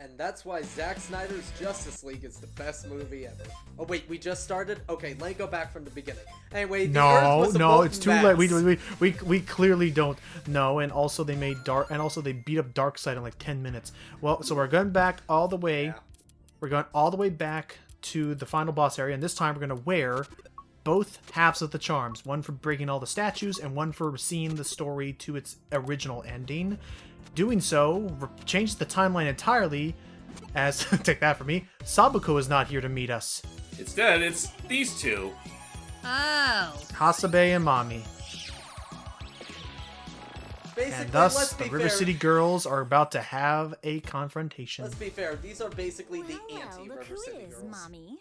And that's why Zack Snyder's Justice League is the best movie ever. Oh wait, we just started? Okay, let me go back from the beginning. Anyway, the Earth was a it's too late. We clearly don't know. And also they made they beat up Darkseid in like 10 minutes. Well, so we're going back all the way. Yeah. We're going all the way back to the final boss area, and this time we're going to wear both halves of the charms. One for breaking all the statues, and one for seeing the story to its original ending. Doing so changes the timeline entirely, as, take that from me, Sabuko is not here to meet us. Instead, it's these two. Oh. Hasabe and Mami. Basically, and thus, the River City girls are about to have a confrontation. Let's be fair, these are basically the anti-River City girls. Mommy?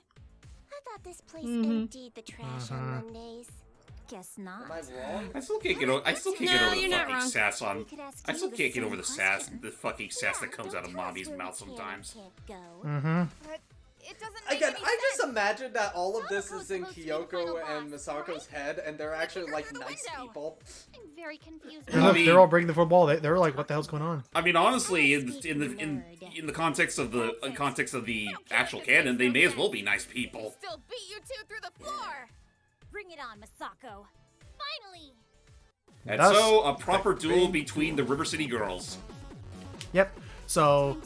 I thought this place emptied the trash on Mondays. Guess not. Am I wrong? I still can't get over. I still can't get over the fucking sass on. I still can't get over the sass, the fucking sass that comes out of Mommy's mouth sometimes. It doesn't make Again, any I just sense. imagine that all of this is in Kyoko and Misako's head, and they're actually like nice people. I'm very confused. They're all breaking the fourth wall. They're like, what the hell's going on? I mean, honestly, in the context of the actual canon, they may as well be nice people. Still beat you two through the floor. Bring it on, Misako. Finally. And Thus, so, a proper duel between the River City girls. Yep. So,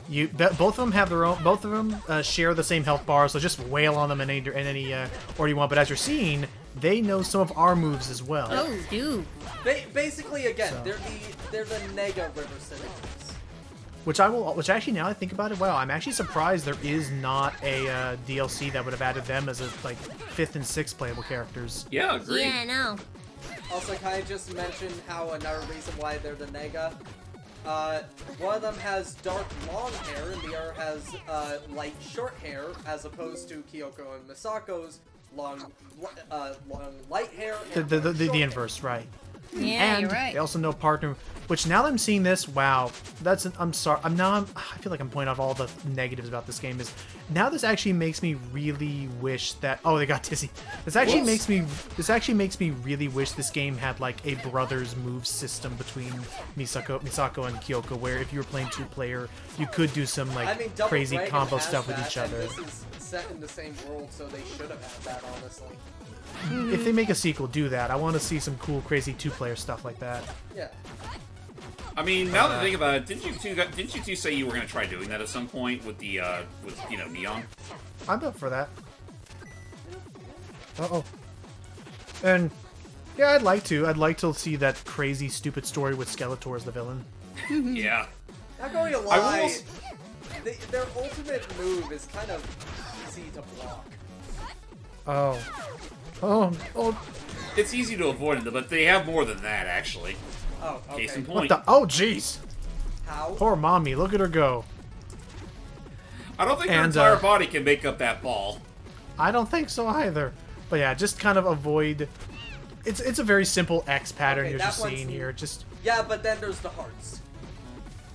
both of them have their own. Both of them share the same health bar. So just wail on them in any order you want. But as you're seeing, they know some of our moves as well. Oh, dude. Basically, again, they're the Nega River City girls. Which actually, now I think about it, wow, I'm actually surprised there is not a DLC that would have added them as a, like, 5th and 6th playable characters. Yeah, agree. Yeah, no. Also, can I just mention how another reason why they're the Nega? One of them has dark long hair, and the other has light short hair, as opposed to Kyoko and Misako's long light hair. And The inverse, right? Yeah, and you're right. they also know partner. Which now that I'm seeing this, wow, I'm sorry. I feel like I'm pointing out all the negatives about this game. Is now this actually makes me really wish that. Oh, they got dizzy. This actually makes me really wish this game had like a brothers move system between Misako and Kyoko, where if you were playing 2-player, you could do some like crazy Dragon combo has stuff with that, each other. And this is set in the same world, so they should have had that, honestly. If they make a sequel, do that. I want to see some cool, crazy 2-player stuff like that. Yeah. I mean, now that I think about it, didn't you two say you were gonna try doing that at some point with the Neon? I'm up for that. And yeah, I'd like to see that crazy, stupid story with Skeletor as the villain. Yeah. Not going to lie, their ultimate move is kind of easy to block. Oh. It's easy to avoid them, but they have more than that, actually. Oh, okay. Case in point. Oh, jeez. How? Poor mommy. Look at her go. I don't think her entire body can make up that ball. I don't think so either. But yeah, just kind of avoid. It's a very simple X pattern you're just seeing here. Just yeah, but then there's the hearts.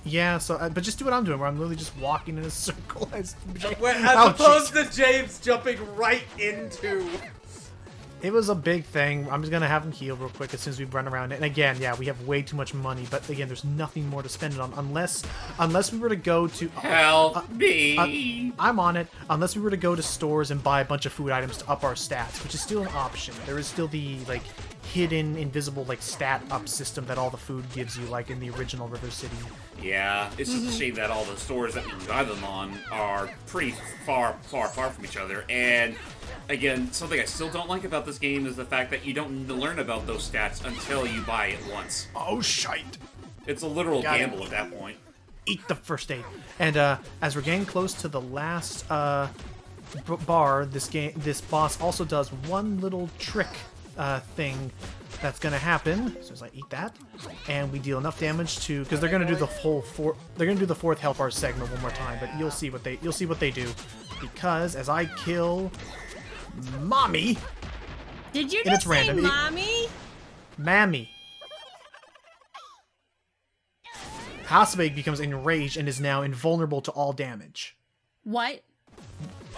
yeah. So, but just do what I'm doing, where I'm literally just walking in a circle as opposed to James jumping right into. It was a big thing. I'm just gonna have him heal real quick as soon as we run around it. And again, yeah, we have way too much money, but again, there's nothing more to spend it on unless we were to go to help me. I'm on it. Unless we were to go to stores and buy a bunch of food items to up our stats, which is still an option. There is still the like hidden, invisible like stat up system that all the food gives you, like in the original River City. Yeah, it's just a shame that all the stores that we can buy them on are pretty far from each other. And again, something I still don't like about this game is the fact that you don't learn about those stats until you buy it once. Oh, shite. It's a literal gamble at that point. Eat the first aid. And as we're getting close to the last bar, this boss also does one little trick thing that's gonna happen. So as I eat that, and we deal enough damage to, because they're gonna do the fourth health bar segment one more time. But you'll see what they do, because as I kill Mommy. Did you just say Mommy? Mammy. Hasabe becomes enraged and is now invulnerable to all damage. What?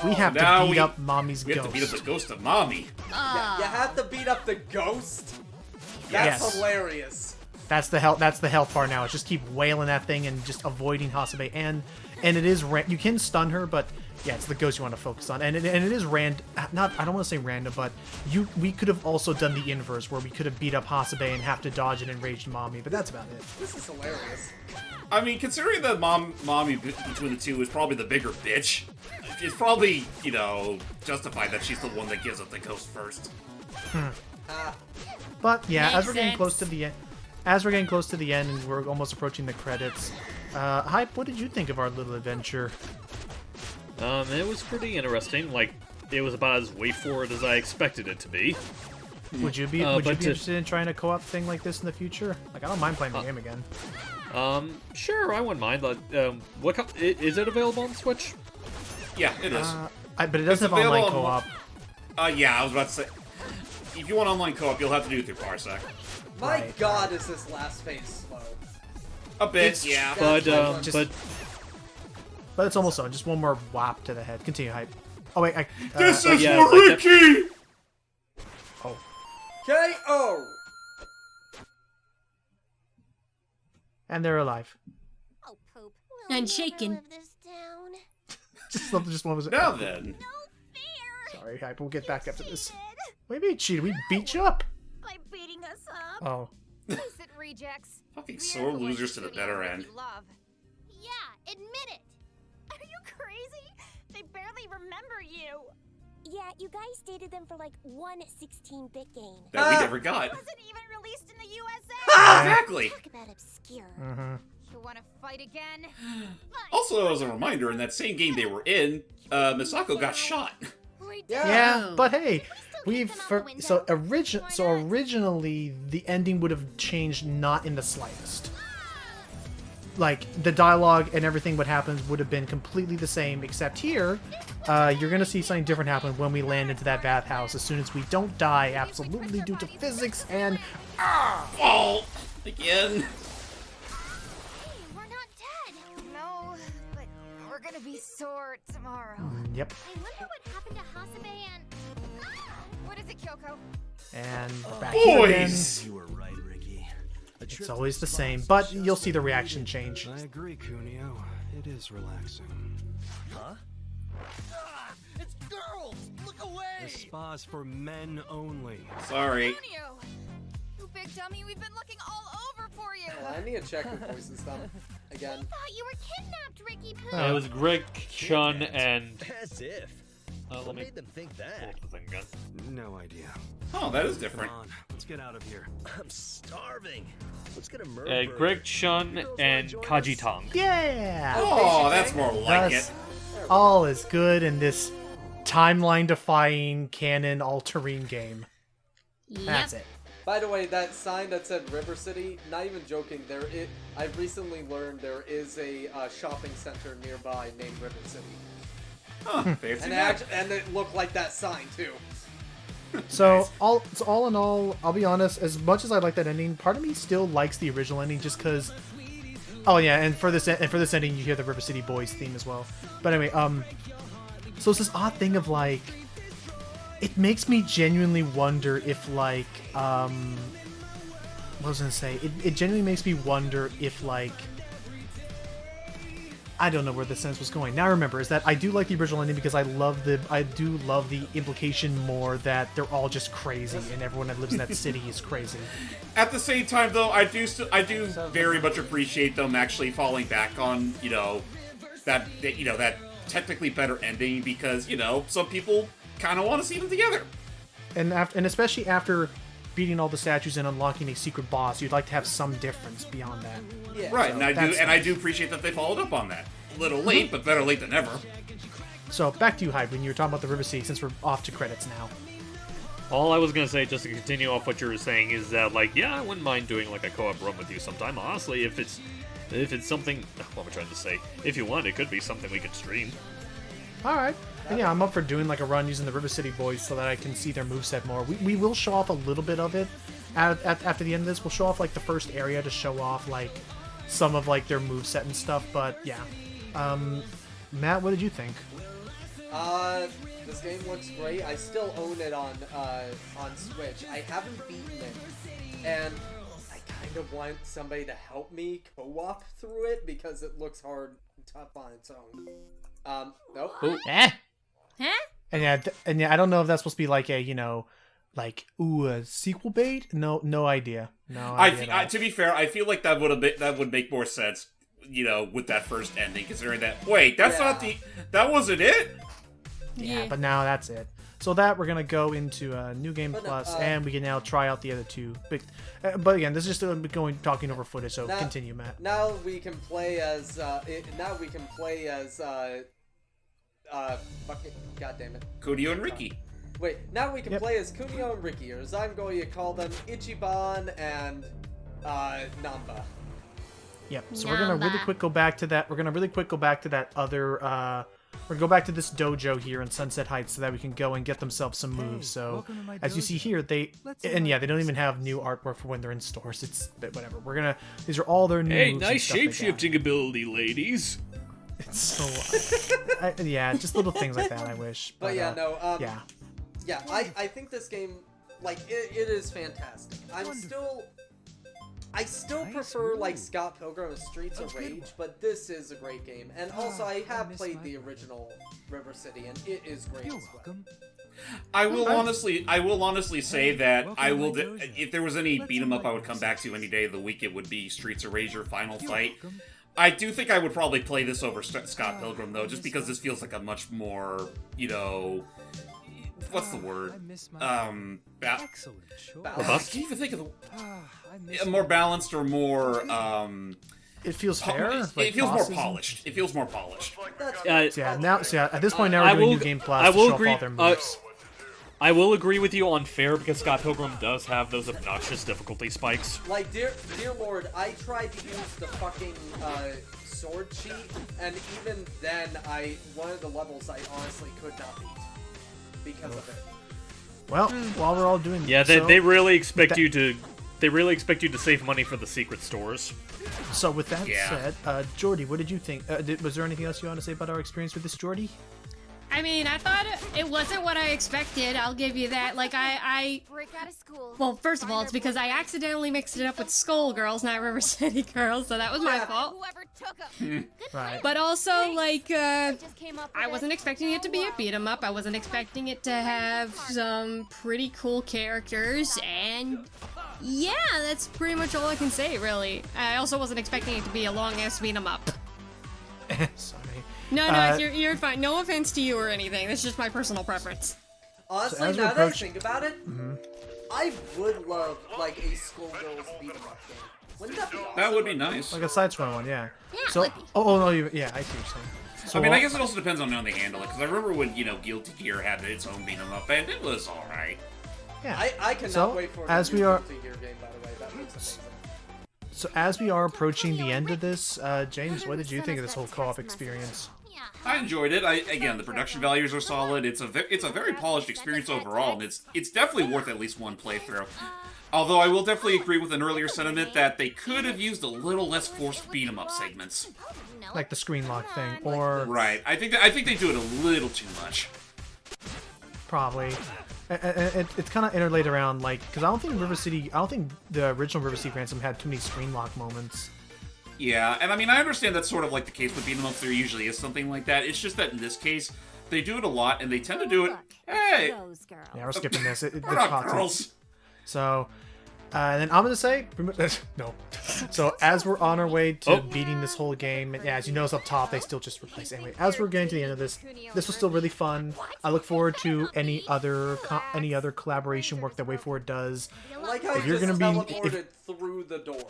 We have to beat up Mommy's ghost. We have to beat up the ghost of Mommy. Yeah, you have to beat up the ghost? That's hilarious. That's the health bar now. It's just keep wailing that thing and just avoiding Hasabe. And and it is you can stun her, but yeah, it's the ghost you want to focus on, and it is not, I don't want to say random, but we could have also done the inverse where we could have beat up Hasabe and have to dodge an enraged mommy, but that's about it. This is hilarious. I mean, considering that mommy between the two is probably the bigger bitch, it's probably, you know, justified that she's the one that gives up the ghost first. But yeah, Makes as we're getting sense. close to the end, and we're almost approaching the credits. Hype, what did you think of our little adventure? It was pretty interesting. Like, it was about as way forward as I expected it to be. Would you be interested in trying a co-op thing like this in the future? Like, I don't mind playing the game again. Sure, I wouldn't mind. But is it available on Switch? Yeah, it is. But it doesn't have online co-op. Yeah, I was about to say, if you want online co-op, you'll have to do it through Parsec. My Right. God, is this last phase slow? A bit, It's- yeah. But But it's almost done. Just one more whap to the head. Continue, Hype. Oh wait, This is yeah, for like Ricky! Oh. KO! And they're alive. Oh, poop. And We'll shaken. never live this down. Just one was. Now then. No fair. Sorry, Hype. We'll get back up to this. Cheated What do you mean cheated? We beat you up. by beating us up. Oh. Face it, rejects. Fucking We sore are the ones losers to the shooting better at end. what you love. Yeah, admit it. Are you crazy? They barely remember you. Yeah, you guys dated them for like one 16-bit game. That we never got. Wasn't even released in the USA. Exactly. Talk about obscure. Mm-hmm. You want to fight again? Also, as a reminder, in that same game they were in, Misako got shot. We did. Yeah, Oh. but hey, Still we've kick them out the so window. originally the ending would have changed not in the slightest. Like the dialogue and everything what happens would have been completely the same, except here, you're gonna see something different happen when we land into that bathhouse as soon as we don't die absolutely due to physics and Fall! Again. Hey, we're not dead. No, but we're gonna be sore tomorrow. yep, I wonder what happened to Hasabe and... What is it, Kyoko? and we're back here again. Boys! You were right, Ricky. It's always the same, but you'll see the reaction change. I agree, Kunio. It is relaxing. Huh? It's girls! Look away! This spa's for men only. Sorry. Antonio! You big dummy, we've been looking all over for you! I need to check who voices them again. Thought you were kidnapped, Ricky Poo. it was Greg, Chun, and As if. let What me made them think pull that? up the thing again. No idea. Oh, that is Come different. on, let's get out of here. I'm starving. Let's get a murder. Greg, Chun, and Kaji Tong. Yeah, Oh, that's more like Thus, it. all is good in this timeline-defying, canon-altering game. That's it. By the way, that sign that said River City, not even joking, I've recently learned there is a shopping center nearby named River City. Huh, fancy And, that. and it looked like that sign, too. So all in all, I'll be honest. As much as I like that ending, part of me still likes the original ending, just because. Oh yeah, and for this ending, you hear the River City Boys theme as well. But anyway, so it's this odd thing of like, it makes me genuinely wonder if like, what was I gonna say? It genuinely makes me wonder if like. I don't know where the sentence was going. Now I remember is that I do like the original ending because I do love the implication more that they're all just crazy and everyone that lives in that city is crazy. At the same time, though, I do very much appreciate them actually falling back on, you know, that technically better ending because, you know, some people kind of want to see them together. And especially after beating all the statues and unlocking a secret boss, you'd like to have some difference beyond that. Yeah. Right, so- and I do appreciate that they followed up on that. A little late, but better late than never. So back to you, Hype, when you were talking about the River City, since we're off to credits now. All I was gonna say, just to continue off what you were saying, is that like, yeah, I wouldn't mind doing like a co-op run with you sometime. Honestly, if it's something, what am I trying to say? If you want, it could be something we could stream. All right. And yeah, I'm up for doing like a run using the River City Boys so that I can see their moveset more. We will show off a little bit of it after the end of this. We'll show off like the first area to show off like some of like their moveset and stuff. But yeah, Matt, what did you think? This game looks great. I still own it on Switch. I haven't beaten it, and I kind of want somebody to help me co-op through it because it looks hard tough on its own. Nope. Eh. Huh? And yeah, I don't know if that's supposed to be like a, like, a sequel bait? No idea. No idea. To be fair, I feel like that would make more sense, with that first ending, considering that. Wait, that's not that wasn't it. Yeah, but now that's it. So that we're gonna go into New Game Plus, and we can now try out the other two. But again, this is just talking over footage. So continue, Matt. Now we can play as. Fucking goddamn it. Kunio and Ricky. Wait, now we can play as Kunio and Ricky, or as I'm going to call them, Ichiban and Namba. Yep. So we're gonna really quick go back to that. We're gonna really quick go back to that other. We're gonna go back to this dojo here in Sunset Heights so that we can go and get themselves some moves. So as you see here, they don't even have new artwork for when they're in stores. It's whatever. These are all their new. Hey, moves nice shape-shifting ability, ladies. It's so yeah, just little things like that. I wish. But yeah, no. Yeah. Yeah, I think this game, like, it is fantastic. I still prefer, like, Scott Pilgrim's Streets of Rage, but this is a great game. And also, I have played the original River City, and it is great as well. I will honestly say that if there was any beat 'em up I would come back to any day of the week, it would be Streets of Rage or Final Fight. I do think I would probably play this over Scott Pilgrim, though, just because this feels like a much more, what's the word? Excellent choice. I can't even think of the more balanced or more. It feels fair. It feels more polished. It feels more polished. At this point now we're doing New Game Plus to show off all their moves. I will agree with you on fair because Scott Pilgrim does have those obnoxious difficulty spikes. Like, dear Lord, I tried to use the fucking sword cheat, and even then, one of the levels I honestly could not beat because of it. Well, while we're all doing they really expect you to. They really expect you to save money for the secret stores. So with that said, Jordy, what did you think? Was there anything else you want to say about our experience with this, Jordy? I mean, I thought it wasn't what I expected. I'll give you that. Like, break out of school. Well, first of all, it's because I accidentally mixed it up with Skull Girls, not River City Girls, so that was my fault. Whoever took them. Right. But also, like, I wasn't expecting it to be a beat 'em up. I wasn't expecting it to have some pretty cool characters, and yeah, that's pretty much all I can say, really. I also wasn't expecting it to be a long-ass beat 'em up. Sorry. No, you're fine. No offense to you or anything. That's just my personal preference. Honestly, now that I think about it, I would love, like, a Skullgirls beat 'em up game. Wouldn't that be awesome? That would be nice. Like a side-scrolling one, yeah. Yeah. So, I see what you're saying. So, I guess it also depends on how they handle it, because I remember when, Guilty Gear had its own beat 'em up, and it was alright. Yeah. I cannot wait for as the we new are, Guilty Gear game, by the way. That looks amazing. So as we are approaching the end of this, James, what did you think of this whole co-op experience? I enjoyed it. Again, the production values are solid. It's a very polished experience overall, and it's definitely worth at least one playthrough. Although I will definitely agree with an earlier sentiment that they could have used a little less forced beat 'em up segments, like the screen lock thing, or right. I think they do it a little too much. Probably. It's kind of interlaid around, like, because I don't think the original River City Ransom had too many screen lock moments. Yeah, and I mean, I understand that's sort of like the case with beat 'em ups. There usually is something like that. It's just that in this case, they do it a lot, and they tend to do it. Hey, yeah, we're skipping this. we're not girls. So, and then I'm gonna say no. So as we're on our way to beating this whole game, yeah, as you notice up top, they still just replace anyway. As we're getting to the end of this was still really fun. I look forward to any other collaboration work that WayForward does. Like how you just teleported through the door.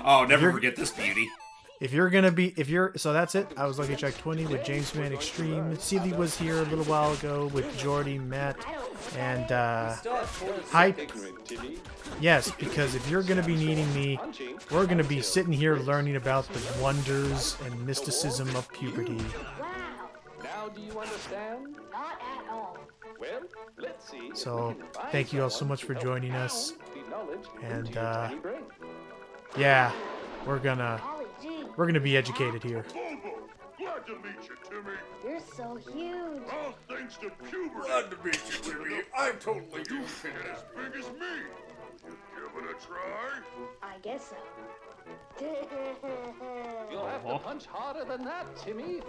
Oh, never forget this beauty. So that's it. I was Lucky Jack 20 with James Man Extreme. Seeley was here a little while ago with Jordy, Matt, and Hype. Yes, because if you're gonna be needing me, we're gonna be sitting here learning about the wonders and mysticism of puberty. Now do you understand? Not at all. Well, let's see. So thank you all so much for joining us. And yeah, we're gonna be educated here. Glad to meet you, Timmy. You're so huge. All thanks to puberty. Glad to meet you, Timmy. I'm totally you fit as big as me. You give it a try? I guess so. You'll have to punch harder than that, Timmy.